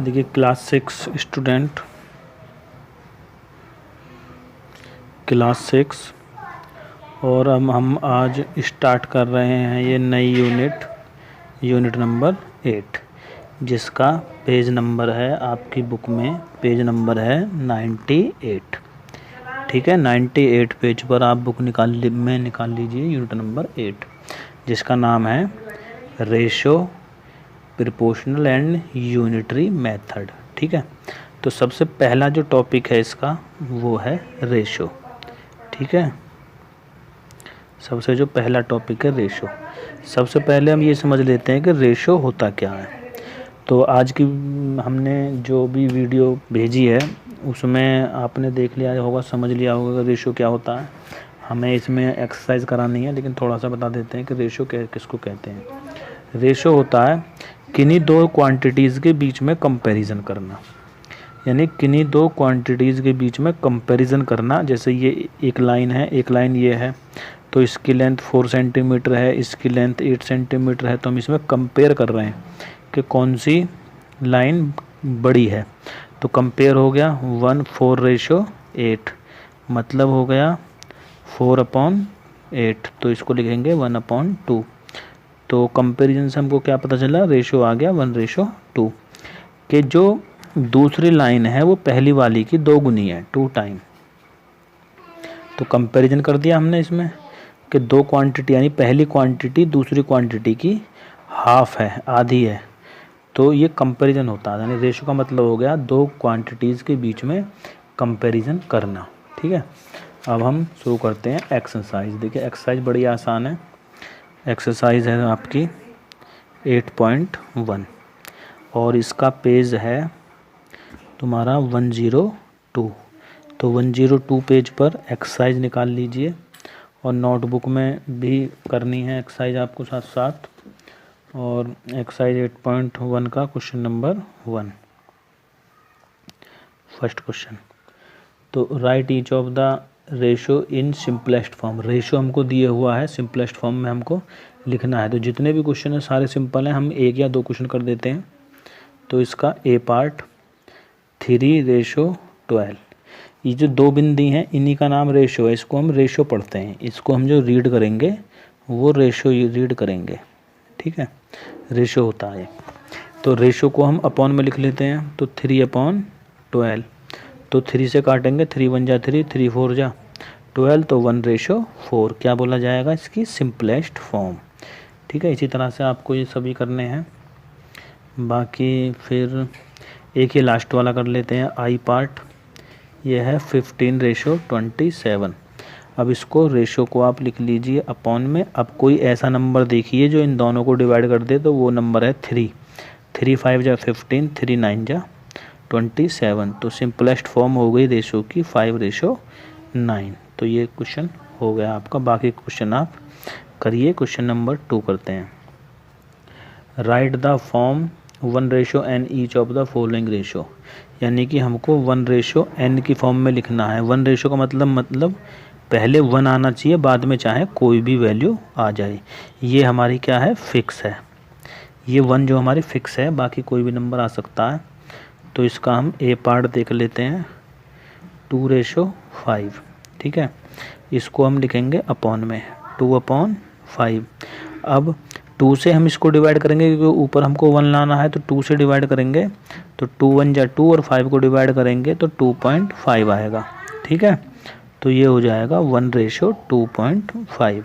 देखिए class 6 student, class 6, और हम आज स्टार्ट कर रहे हैं ये नई यूनिट नंबर 8, जिसका पेज नंबर है आपकी बुक में, पेज नंबर है 98। ठीक है, 98 पेज पर आप बुक निकाल लीजिए यूनिट नंबर 8, जिसका नाम है ratio, proportional and unitary method. ठीक है, तो सबसे पहला जो टॉपिक है इसका वो है रेशो। ठीक है, सबसे जो पहला टॉपिक है रेशो। सबसे पहले हम ये समझ लेते हैं कि रेशो होता क्या है। तो आज की हमने जो भी वीडियो भेजी है उसमें आपने देख लिया होगा, समझ लिया होगा कि रेशो क्या होता है। हमें इसमें एक्सरसाइज करानी है, लेकिन थोड़ा सा बता देते हैं कि रेशो किसको कहते हैं। रेशो होता है किन्हीं दो क्वांटिटीज़ के बीच में कंपैरिजन करना, यानी किन्हीं दो क्वांटिटीज़ के बीच में कंपैरिजन करना। जैसे ये एक लाइन है, एक लाइन ये है, तो इसकी लेंथ 4 सेंटीमीटर है, इसकी लेंथ 8 सेंटीमीटर है, तो हम इसमें कंपेयर कर रहे हैं कि कौन सी लाइन बड़ी है। तो कंपेयर हो गया 1:4:8, मतलब हो गया 4/8, तो इसको लिखेंगे 1/2। तो कंपैरिजन से हमको क्या पता चला, रेशो आ गया 1:2, कि जो दूसरी लाइन है वो पहली वाली की 2 गुनी है, 2 टाइम। तो कंपैरिजन कर दिया हमने इसमें कि दो क्वांटिटी, यानी पहली क्वांटिटी दूसरी क्वांटिटी की हाफ है, आधी है, तो ये कंपैरिजन होता है। यानी रेशो का मतलब हो गया दो क्वांटिटीज़ के बीच में कंपैरिजन करना। ठीक है, अब हम शुरू करते हैं एक्सरसाइज। देखिए एक्सरसाइज बड़ी आसान है। एक्सरसाइज है आपकी 8.1 और इसका पेज है तुम्हारा 102। तो 102 पेज पर एक्सरसाइज निकाल लीजिए, और नोटबुक में भी करनी है एक्सरसाइज आपको साथ साथ। और एक्सरसाइज 8.1 का क्वेश्चन नंबर 1, फर्स्ट क्वेश्चन। तो right each of the ratio in simplest form. Ratio हमको दिया हुआ है, सिंपलेस्ट फॉर्म में हमको लिखना है। तो जितने भी क्वेश्चन हैं सारे सिंपल हैं, हम 1 या 2 क्वेश्चन कर देते हैं। तो इसका ए पार्ट 3:12। ये जो 2 बिंदी हैं इन्हीं का नाम रेशो है, इसको हम रेशो पढ़ते हैं। इसको हम जो रीड करेंगे वो रेशो रीड करेंगे। ठीक है, रेशो होता है। तो रेशो को हम अपॉन में लिख लेते हैं, तो 3/12। तो 3 से काटेंगे, 3 1 जा 3, 3 4 जा 12, तो 1:4 क्या बोला जाएगा, इसकी सिंपलेस्ट फॉर्म। ठीक है, इसी तरह से आपको ये सभी करने हैं। बाकी फिर एक ही लास्ट वाला कर लेते हैं, आई पार्ट। ये है 15:27। अब इसको रेशो को आप लिख लीजिए अपॉन में। अब कोई ऐसा नंबर देखिए जो इन दोनों को डिवाइड कर दे, तो वो नंबर है 3। 3 5 जा 15, 3 9 जा 27। तो सिंपलेस्ट फॉर्म हो गई रेशो की 5:9। तो ये क्वेश्चन हो गया आपका। बाकी क्वेश्चन आप करिए। क्वेश्चन नंबर 2 करते हैं। Right the form 1:n each of the following ratio. यानी कि हमको 1:n की फॉर्म में लिखना है। 1 रेशो का मतलब पहले 1 आना चाहिए, बाद में चाहे कोई भी वैल्यू आ जाए। ये हमारी क्या है, फिक्स है। ये 1 जो हमारी फिक्स है, बाकी कोई भी नंबर आ सकता है। तो इसका हम ए पार्ट देख लेते हैं, 2:5। ठीक है, इसको हम लिखेंगे अपॉन में, 2/5। अब 2 से हम इसको डिवाइड करेंगे, क्योंकि ऊपर हमको 1 लाना है, तो 2 से डिवाइड करेंगे, तो 2 1 जा 2, और 5 को डिवाइड करेंगे तो 2.5 आएगा। ठीक है, तो ये हो जाएगा 1:2.5।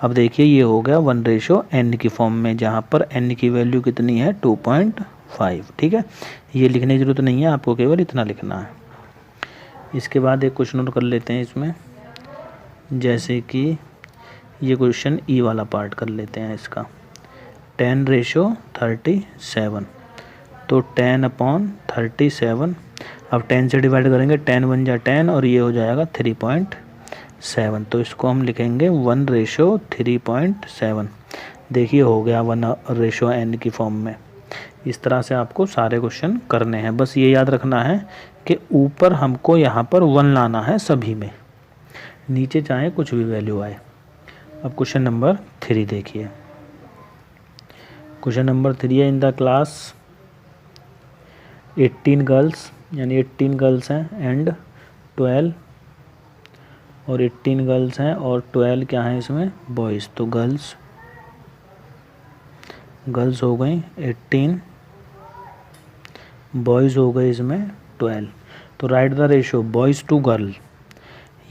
अब देखिए ये हो गया 1:n की फॉर्म में, जहाँ पर n की वैल्यू कितनी है, 2.5। ठीक है, ये लिखने की ज़रूरत नहीं है, आपको केवल इतना लिखना है। इसके बाद एक क्वेश्चन और कर लेते हैं इसमें, जैसे कि ये क्वेश्चन ई वाला पार्ट कर लेते हैं इसका, 10:37। तो 10/37। अब 10 से डिवाइड करेंगे, 10 1 जा 10, और ये हो जाएगा 3.7। तो इसको हम लिखेंगे 1:3.7। देखिए हो गया 1:n की फॉर्म में। इस तरह से आपको सारे क्वेश्चन करने हैं। बस ये याद रखना है कि ऊपर हमको यहाँ पर 1 लाना है सभी में, नीचे चाहे कुछ भी वैल्यू आए। अब क्वेश्चन नंबर 3 देखिए। क्वेश्चन नंबर 3 है, इन द क्लास 18 गर्ल्स, यानी 18 गर्ल्स हैं एंड 12, और 18 गर्ल्स हैं और 12 क्या हैं इसमें बॉयज़, तो गर्ल्स हो गई 18, बॉयज़ हो गए इसमें 12। तो right the ratio boys to girl.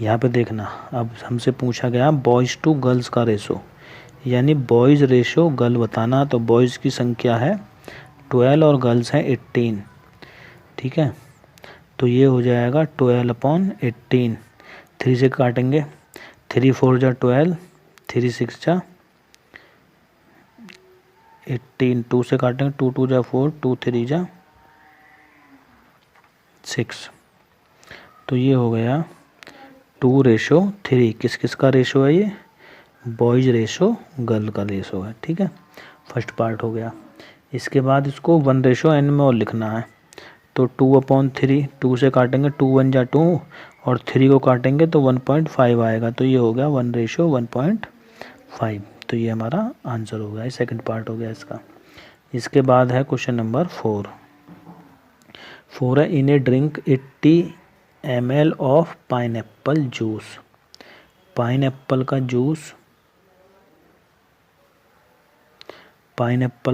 यहाँ पे देखना, अब हमसे पूछा गया बॉयज़ टू गर्ल्स का रेशो, यानी बॉयज़ रेशो गर्ल बताना। तो बॉयज़ की संख्या है 12 और गर्ल्स हैं 18, ठीक है। तो ये हो जाएगा 12/18, 3 से काटेंगे, 3 4 जा 12, 3 6 जा 18, 2 से काटेंगे, 2 2 जा 4, 2 3 जा 6। तो ये हो गया 2:3। किस किस का रेशो है ये, बॉयज़ रेशो गर्ल का रेशो है, ठीक है। फर्स्ट पार्ट हो गया। इसके बाद इसको 1:n में और लिखना है। तो 2/3, 2 से काटेंगे, 2 1 जा 2 और 3 को काटेंगे तो 1.5 आएगा। तो ये हो गया 1:1.5। तो ये हमारा आंसर हो गया, सेकंड पार्ट हो गया इसका। इसके बाद है क्वेश्चन नंबर 4 है, in a drink 80 ml of pineapple juice. Pineapple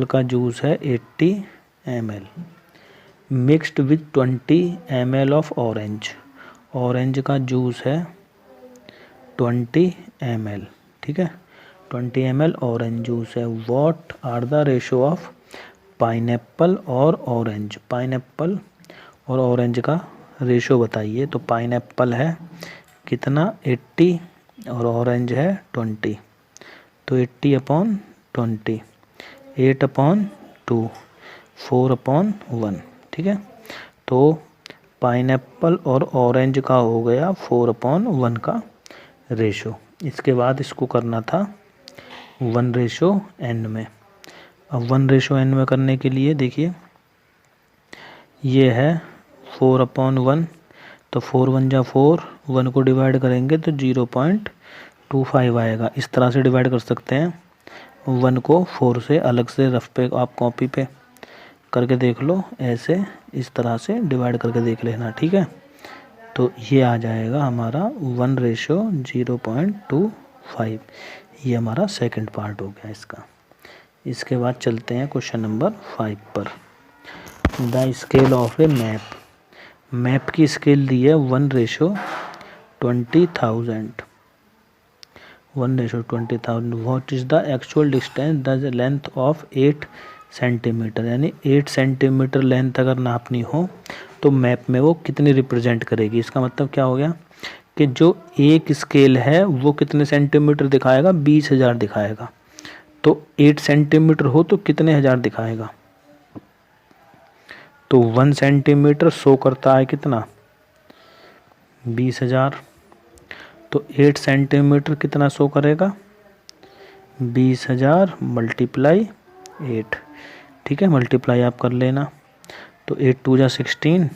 का जूस है 80 ml mixed with 20 ml of orange. Orange का जूस है 20 ml, ठीक है। 20 ml ऑरेंज जूस है। What are the ratio of pineapple और ऑरेंज। पाइनएप्पल और ऑरेंज का रेशो बताइए। तो पाइनएप्पल है कितना 80 और ऑरेंज है 20। तो 80/20, 8/2, 4/1, ठीक है। तो पाइनएप्पल और ऑरेंज का हो गया 4/1 का रेशो। इसके बाद इसको करना था 1:n में। अब 1:n में करने के लिए देखिए, ये है 4/1, तो 4 1 जा 4, 1 को डिवाइड करेंगे तो 0.25 आएगा। इस तरह से डिवाइड कर सकते हैं। 1 को 4 से अलग से रफ पे आप कॉपी पे करके देख लो, ऐसे इस तरह से डिवाइड करके देख लेना, ठीक है। तो ये आ जाएगा हमारा 1:0.25। ये हमारा सेकंड पार्ट हो गया इसका। इसके बाद चलते हैं क्वेश्चन नंबर 5 पर। The scale of A map. Map की स्केल दी है 1:20,000। 1:20,000। What is the actual distance the length of 8 centimetre. यानी 8 सेंटीमीटर लेंथ अगर नापनी हो तो मैप में वो कितनी रिप्रेजेंट करेगी। इसका मतलब क्या हो गया कि जो एक स्केल है वो कितने सेंटीमीटर दिखाएगा, 20,000 दिखाएगा। तो 8 सेंटीमीटर हो तो कितने हज़ार दिखाएगा। तो 1 सेंटीमीटर शो करता है कितना, 20,000। तो 8 सेंटीमीटर कितना शो करेगा, 20,000 × 8, ठीक है। मल्टीप्लाई आप कर लेना। तो 8 2 जा 16,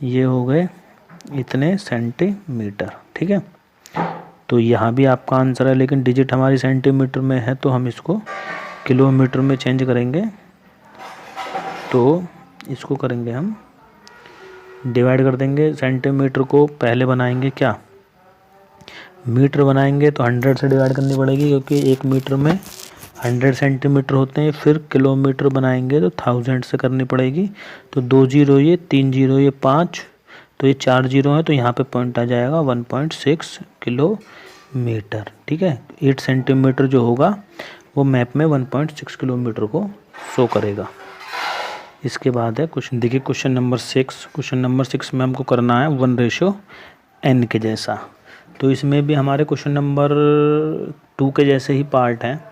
ये हो गए इतने सेंटीमीटर, ठीक है। तो यहाँ भी आपका आंसर है, लेकिन डिजिट हमारी सेंटीमीटर में है तो हम इसको किलोमीटर में चेंज करेंगे। तो इसको करेंगे हम, डिवाइड कर देंगे। सेंटीमीटर को पहले बनाएंगे क्या, मीटर बनाएंगे। तो 100 से डिवाइड करनी पड़ेगी, क्योंकि 1 मीटर में 100 सेंटीमीटर होते हैं। फिर किलोमीटर बनाएंगे तो 1000 से करनी पड़ेगी। तो 2 0 ये, 3 0 ये, 5, तो ये 4 0 है। तो यहाँ पे पॉइंट आ जाएगा 1.6 किलोमीटर, ठीक है। 8 सेंटीमीटर जो होगा वो मैप में 1.6 किलोमीटर को शो करेगा। इसके बाद है क्वेश्चन, देखिए क्वेश्चन नंबर 6। क्वेश्चन नंबर 6 में हमको करना है 1:n के जैसा। तो इसमें भी हमारे क्वेश्चन नंबर 2 के जैसे ही पार्ट हैं,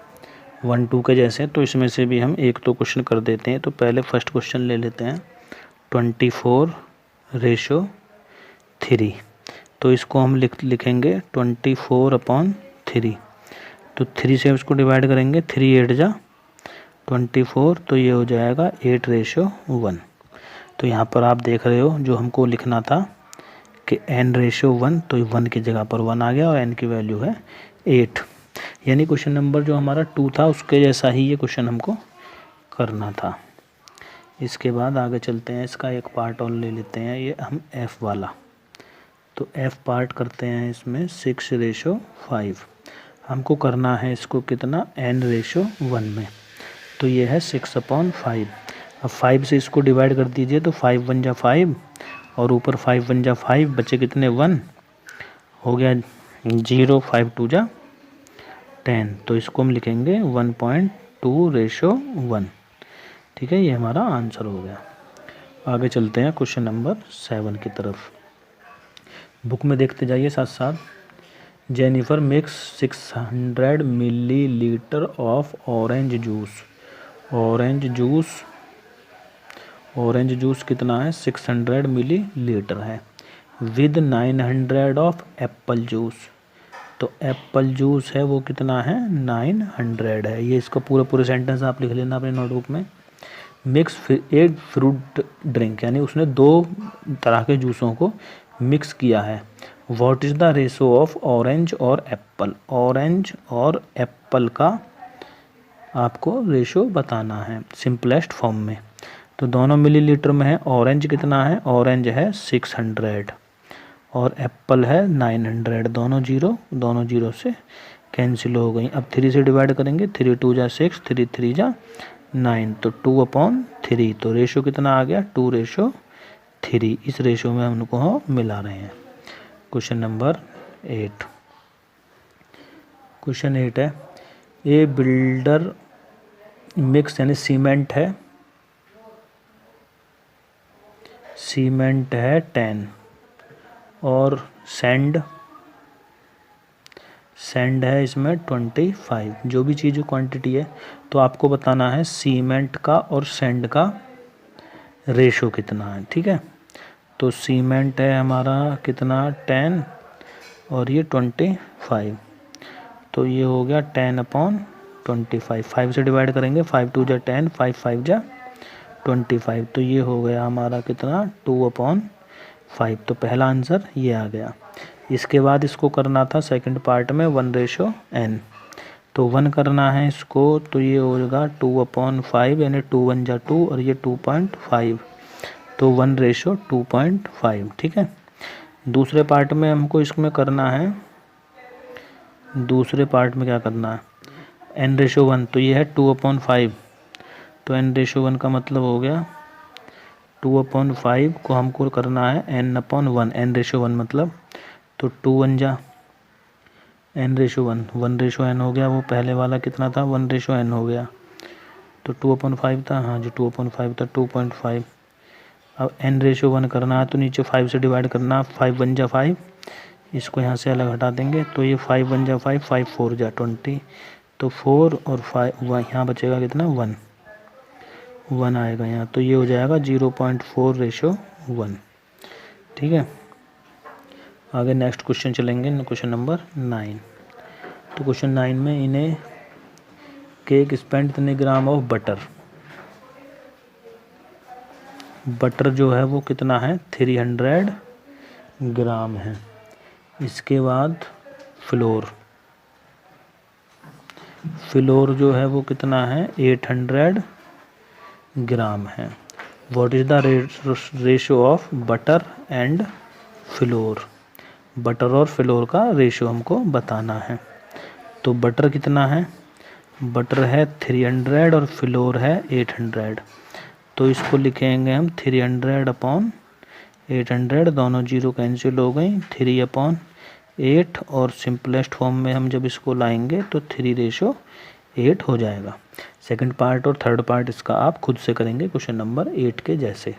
1 2 के जैसे। तो इसमें से भी हम एक तो क्वेश्चन कर देते हैं। तो पहले फर्स्ट क्वेश्चन ले लेते हैं 24:3। तो इसको हम लिखेंगे 24/3। तो 3 से उसको डिवाइड करेंगे, 3 8 जा 24, तो ये हो जाएगा 8:1। तो यहाँ पर आप देख रहे हो जो हमको लिखना था कि n:1, तो 1 की जगह पर 1 आ गया और n की वैल्यू है 8। यानी क्वेश्चन नंबर जो हमारा 2 था उसके जैसा ही ये क्वेश्चन हमको करना था। इसके बाद आगे चलते हैं, इसका एक पार्ट और ले लेते हैं, ये हम F वाला। तो F पार्ट करते हैं इसमें 6:5। हमको करना है इसको कितना, n/1 में। तो ये है 6/5। अब 5 से इसको डिवाइड कर दीजिए तो 5 1 जा 5 और ऊपर 5 1 जा 5, बचे कितने 1, हो गया 0, 5 2 जा 10। तो इसको हम लिखेंगे 1.2/1। ठीक है, ये हमारा आंसर हो गया। आगे चलते हैं क्वेश्चन नंबर 7 की तरफ। बुक में देखते जाइए साथ साथ। Jennifer mix 600 millilitre of orange juice. Orange juice कितना है, 600 मिलीलीटर है, विद 900 ऑफ एप्पल जूस। तो एप्पल जूस है वो कितना है, 900 है। ये इसका पूरा सेंटेंस आप लिख लेना अपने नोटबुक में। मिक्स एक फ्रूट ड्रिंक, यानी उसने 2 तरह के जूसों को मिक्स किया है। What is the ratio of orange और एप्पल। ऑरेंज और एप्पल का आपको रेशो बताना है सिंपलेस्ट फॉर्म में। तो दोनों मिलीलीटर में है। ऑरेंज कितना है, ऑरेंज है 600 और एप्पल है 900। दोनों जीरो से कैंसिल हो गई। अब 3 से डिवाइड करेंगे, 3 2 जा 6, 3 3 जा 9, तो 2/3। तो रेशो कितना आ गया, 2:3। इस रेशो में हमको मिला रहे हैं। Question number 8। क्वेश्चन 8 है, ए बिल्डर मिक्स, यानी सीमेंट है 10 और सैंड है इसमें 25। जो भी चीज़ क्वांटिटी है, तो आपको बताना है सीमेंट का और सैंड का रेशो कितना है। ठीक है, तो सीमेंट है हमारा कितना 10 और ये 25, तो ये हो गया 10/25। 5 से डिवाइड करेंगे, 5 2 जा 10, 5 5 जा 25, तो ये हो गया हमारा कितना 2/5। तो पहला आंसर ये आ गया। इसके बाद इसको करना था सेकंड पार्ट में 1:n। तो 1 करना है इसको, तो ये होगा 2/5, यानी 2 1 जा 2 और ये 2.5, तो 1:2.5। ठीक है, दूसरे पार्ट में हमको इसमें करना है, दूसरे पार्ट में क्या करना है, n/1। तो ये है 2/5, तो n/1 का मतलब हो गया 2/5 को हमको करना है n/1। n/1 मतलब, तो 2 1 जा n/1, 1/n हो गया। वो पहले वाला कितना था, 1/n हो गया, तो 2/5 था। हाँ जी, 2/5 था, 2.5। अब n/1 करना है तो नीचे 5 से डिवाइड करना, 5 1 जा 5, इसको यहाँ से अलग हटा देंगे, तो ये 5 1 जा 5, 5 4 जा 20, तो 4 और 5 यहाँ बचेगा कितना 1 आएगा यहाँ, तो ये हो जाएगा 0.4:1। ठीक है, आगे नेक्स्ट क्वेश्चन चलेंगे, क्वेश्चन नंबर 9। तो क्वेश्चन 9 में इन्हें केक स्पेंड इतने ग्राम ऑफ बटर जो है वो कितना है 300 ग्राम है। इसके बाद फ्लोर जो है वो कितना है 800 ग्राम है। What is the ratio of butter and floor. Butter और फ्लोर का रेशो हमको बताना है। तो बटर कितना है, बटर है 300 और फ्लोर है 800, तो इसको लिखेंगे हम 300/800। दोनों जीरो कैंसिल हो गई, 3/8 और सिंपलेस्ट फॉर्म में हम जब इसको लाएंगे तो 3:8 हो जाएगा। सेकंड पार्ट और थर्ड पार्ट इसका आप खुद से करेंगे क्वेश्चन नंबर 8 के जैसे।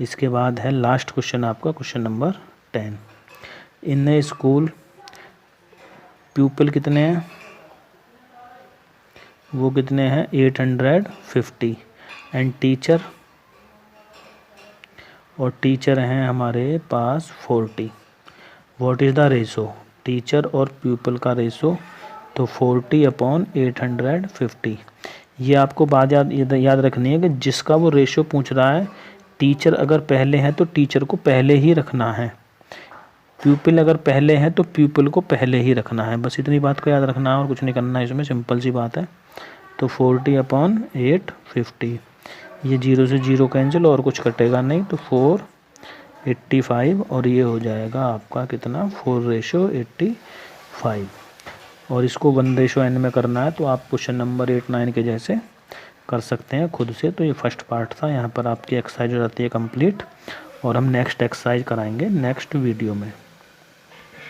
इसके बाद है लास्ट क्वेश्चन आपका, क्वेश्चन नंबर 10। इन ए स्कूल प्यूपल कितने हैं, वो कितने हैं 850 एंड टीचर, और टीचर हैं हमारे पास 40। What is the ratio, teacher और प्यूपल का रेशो, तो 40/850। ये आपको बात याद रखनी है कि जिसका वो रेशो पूछ रहा है, टीचर अगर पहले है तो टीचर को पहले ही रखना है, प्यूपल अगर पहले है तो प्यूपल को पहले ही रखना है। बस इतनी बात को याद रखना है और कुछ नहीं करना है, इसमें सिंपल सी बात है। तो 40/850, ये 0 से 0 कैंसिल और कुछ कटेगा नहीं, तो 485 और ये हो जाएगा आपका कितना 4:85। और इसको 1:n में करना है तो आप क्वेश्चन नंबर 8, 9 के जैसे कर सकते हैं खुद से। तो ये फर्स्ट पार्ट था, यहाँ पर आपकी एक्सरसाइज हो जाती है कंप्लीट, और हम नेक्स्ट एक्सरसाइज कराएंगे नेक्स्ट वीडियो में,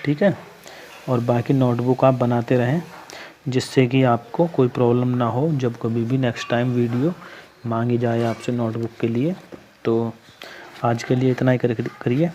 ठीक है। और बाकी नोटबुक आप बनाते रहें जिससे कि आपको कोई प्रॉब्लम ना हो जब कभी भी नेक्स्ट टाइम वीडियो मांगी जाए आपसे नोटबुक के लिए। तो आज के लिए इतना ही करिए।